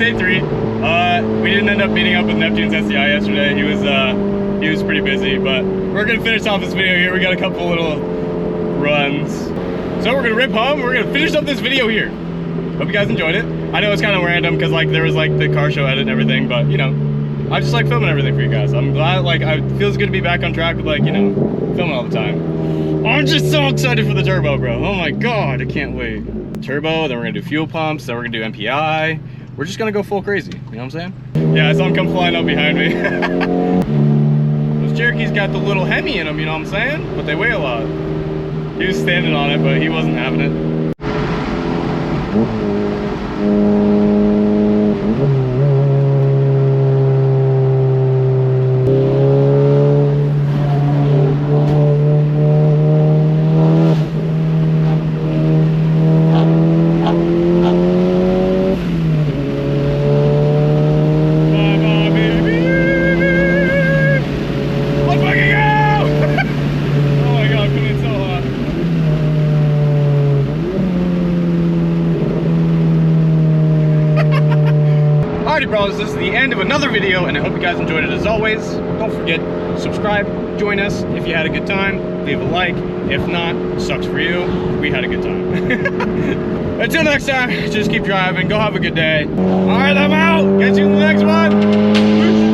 day 3. We didn't end up meeting up with Neptune's SCI yesterday. He was pretty busy, but we're gonna finish off this video here. We got a couple little runs. So we're gonna rip home. We're gonna finish up this video here. Hope you guys enjoyed it. I know it's kind of random because like there was like the car show edit and everything, but you know, I just like filming everything for you guys. I'm glad, like, it feels good to be back on track with, like, you know, filming all the time. I'm just so excited for the turbo, bro. Oh my God, I can't wait. Turbo, then we're gonna do fuel pumps, then we're gonna do MPI. We're just gonna go full crazy, you know what I'm saying? Yeah, I saw him come flying up behind me. Those Cherokees got the little Hemi in them, you know what I'm saying? But they weigh a lot. He was standing on it, but he wasn't having it. Bros, this is the end of another video, and I hope you guys enjoyed it as always. Don't forget, subscribe, join us. If you had a good time, leave a like. If not, sucks for you. We had a good time. Until next time, just keep driving. Go have a good day. All right, I'm out. Catch you in the next one. Peace.